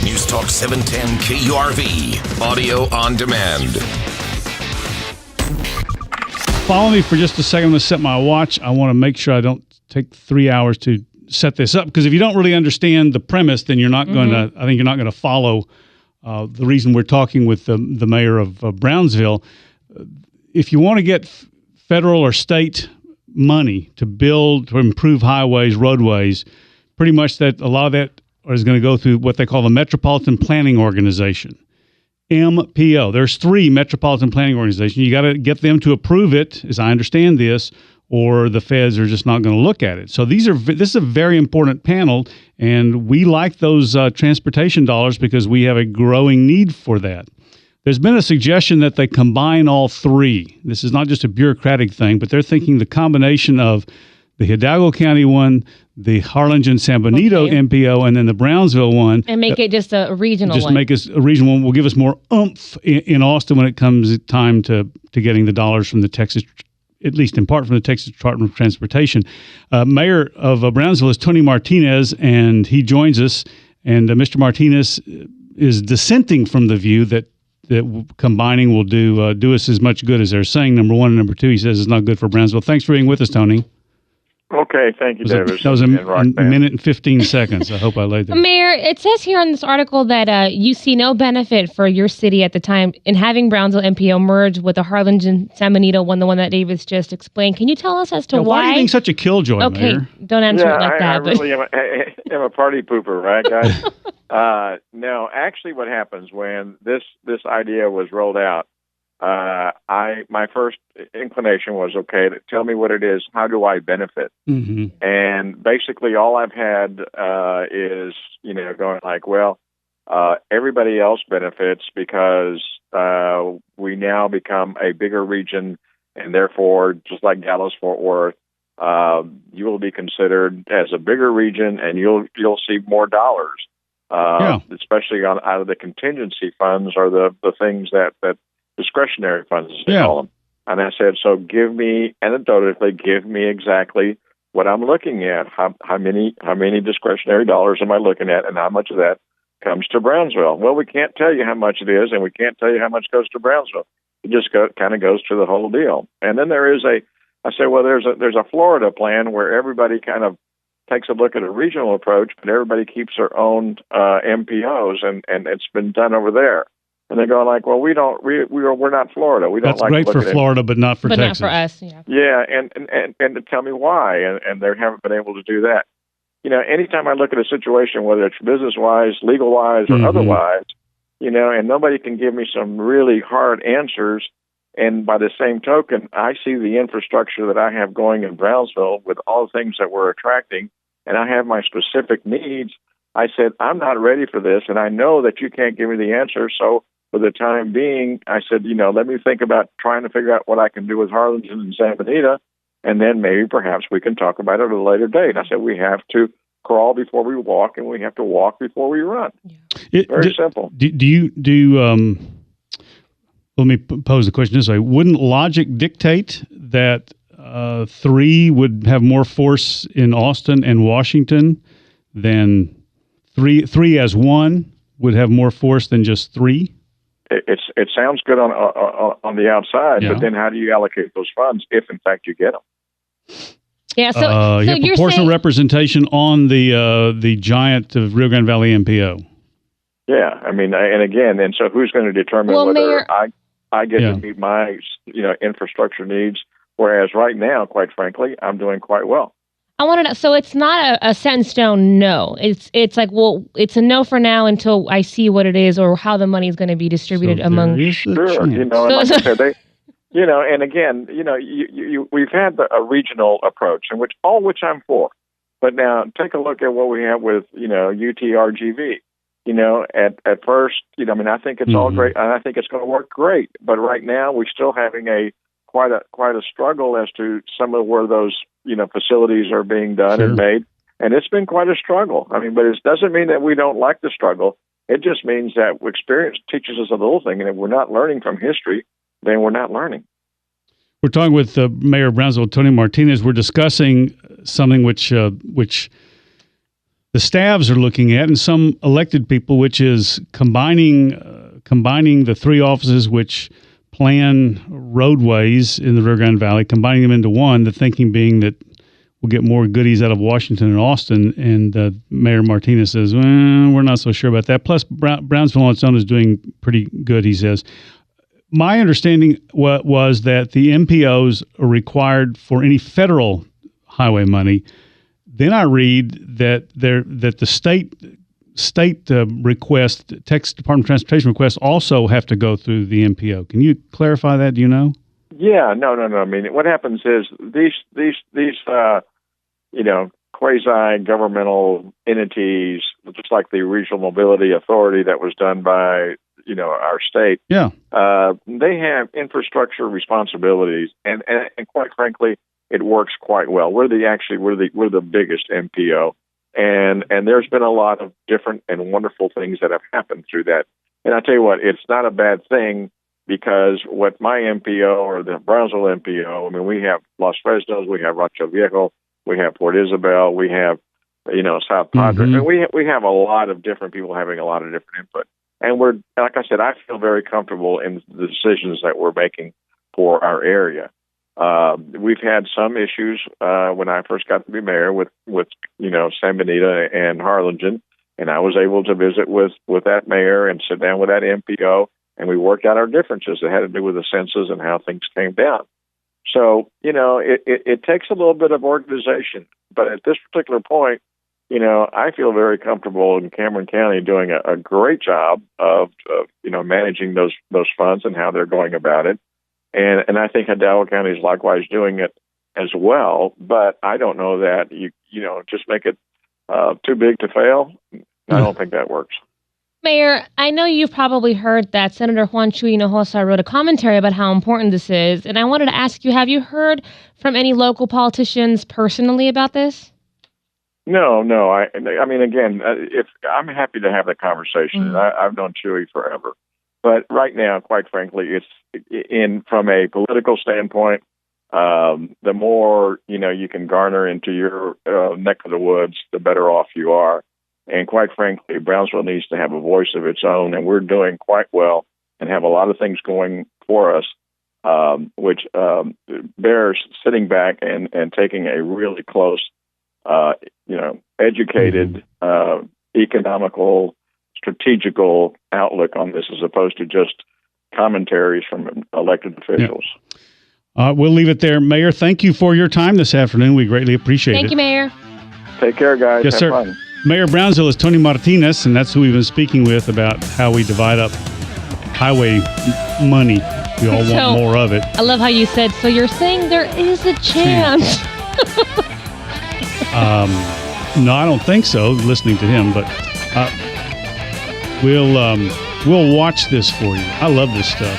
News Talk 710 KURV, audio on demand. Follow me for just a second. I'm going to set my watch. I want to make sure I don't take 3 hours to set this up, because if you don't really understand the premise, then you're not going to, I think you're not going to follow the reason we're talking with the mayor of Brownsville. If you want to get federal or state money to build, to improve highways, roadways, pretty much that a lot of that is going to go through what they call the Metropolitan Planning Organization, MPO. There's 3 Metropolitan Planning Organizations. You got to get them to approve it, as I understand this, or the feds are just not going to look at it. So this is a very important panel, and we like those transportation dollars because we have a growing need for that. There's been a suggestion that they combine all 3. This is not just a bureaucratic thing, but they're thinking the combination of the Hidalgo County one, the Harlingen-San Benito MPO, and then the Brownsville one. And make it just a regional one. Just make us a regional one will give us more oomph in Austin when it comes time to getting the dollars from the Texas, at least in part from the Texas Department of Transportation. Mayor of Brownsville is Tony Martinez, and he joins us. And Mr. Martinez is dissenting from the view that combining will do us as much good as they're saying, number one. And number 2, he says it's not good for Brownsville. Thanks for being with us, Tony. Okay, thank you, David. That was a minute and 15 seconds. I hope I laid that. Mayor, it says here on this article that you see no benefit for your city at the time in having Brownsville MPO merge with the Harlingen-San Benito one, the one that David's just explained. Can you tell us as to why? Why are you being such a killjoy, okay, Mayor? Don't answer it like that. I really am a party pooper, right, guys? No, actually what happens when this idea was rolled out, my first inclination was, okay, tell me what it is. How do I benefit? Mm-hmm. And basically all I've had is, going like, well, everybody else benefits because we now become a bigger region, and therefore, just like Dallas-Fort Worth, you will be considered as a bigger region, and you'll see more dollars, especially out of the contingency funds or the things that discretionary funds, as they call them. And I said, so give me exactly what I'm looking at. How many discretionary dollars am I looking at, and how much of that comes to Brownsville? Well, we can't tell you how much it is, and we can't tell you how much goes to Brownsville. It just kind of goes to the whole deal. And then there's a Florida plan where everybody kind of takes a look at a regional approach, but everybody keeps their own MPOs, and it's been done over there. And they're going like, well, we're not Florida. We don't That's like great for Florida, but not for Texas. But not for us, yeah. Yeah, and to tell me why, and they haven't been able to do that. Anytime I look at a situation, whether it's business-wise, legal-wise, or otherwise, and nobody can give me some really hard answers, and by the same token, I see the infrastructure that I have going in Brownsville with all the things that we're attracting, and I have my specific needs. I said, I'm not ready for this, and I know that you can't give me the answer, so for the time being, I said, let me think about trying to figure out what I can do with Harlingen and San Benito, and then maybe perhaps we can talk about it at a later date. I said, we have to crawl before we walk, and we have to walk before we run. Yeah. Very simple. Let me pose the question this way. Wouldn't logic dictate that 3 would have more force in Austin and Washington than three as one would have more force than just 3? It sounds good on the outside, but then how do you allocate those funds if, in fact, you get them? Yeah, so you're proportional saying representation on the giant of Rio Grande Valley MPO. Yeah, I mean, and so who's going to determine whether Mayor, I get to meet my infrastructure needs? Whereas right now, quite frankly, I'm doing quite well. I want to know. So it's not a set in stone no. It's like, well, it's a no for now until I see what it is or how the money is going to be distributed among. Sure, and like I said, and again, we've had a regional approach, which I'm for. But now take a look at what we have with UTRGV. At first, I think it's all great, and I think it's going to work great. But right now, we're still having quite a struggle as to some of where those facilities are being done and made, and it's been quite a struggle. I mean, but it doesn't mean that we don't like the struggle. It just means that experience teaches us a little thing, and if we're not learning from history, then we're not learning. We're talking with Mayor of Brownsville, Tony Martinez. We're discussing something which the staffs are looking at, and some elected people, which is combining the three offices which plan roadways in the Rio Grande Valley, combining them into one, the thinking being that we'll get more goodies out of Washington and Austin. And Mayor Martinez says, we're not so sure about that. Plus, Brownsville on its own is doing pretty good, he says. My understanding was that the MPOs are required for any federal highway money. Then I read that the state request, Texas Department of Transportation requests, also have to go through the MPO. Can you clarify that? Do you know? Yeah, no. I mean, what happens is these quasi-governmental entities, just like the Regional Mobility Authority that was done by our state. Yeah. They have infrastructure responsibilities, and quite frankly, it works quite well. We're the biggest MPO, and there's been a lot of different and wonderful things that have happened through that. And I tell you what, it's not a bad thing, because what my MPO or the Brownsville MPO, I mean, we have Los Fresnos, we have Rancho Viejo, we have Port Isabel, we have South Padre, and we have a lot of different people having a lot of different input. And we're, like I said, I feel very comfortable in the decisions that we're making for our area. We've had some issues when I first got to be mayor with San Benito and Harlingen, and I was able to visit with that mayor and sit down with that MPO, and we worked out our differences that had to do with the census and how things came down. So, it takes a little bit of organization, but at this particular point, I feel very comfortable in Cameron County doing a great job of managing those funds and how they're going about it. And I think Hidalgo County is likewise doing it as well. But I don't know that you just make it too big to fail. I don't think that works. Mayor, I know you've probably heard that Senator Juan Chuy Hinojosa wrote a commentary about how important this is. And I wanted to ask you, have you heard from any local politicians personally about this? No. I mean, again, if I'm happy to have that conversation. I've known Chuy forever. But right now, quite frankly, it's from a political standpoint, the more, you can garner into your neck of the woods, the better off you are. And quite frankly, Brownsville needs to have a voice of its own, and we're doing quite well and have a lot of things going for us, which bears sitting back and taking a really close, educated, economical, strategical outlook on this, as opposed to just commentaries from elected officials. Yeah. We'll leave it there. Mayor, thank you for your time this afternoon. We greatly appreciate it. Thank you, Mayor. Take care, guys. Yes, Have sir. fun. Mayor of Brownsville is Tony Martinez, and that's who we've been speaking with about how we divide up highway money. We all want more of it. I love how you said, so you're saying there is a chance. No, I don't think so, listening to him, but we'll watch this for you. I love this stuff.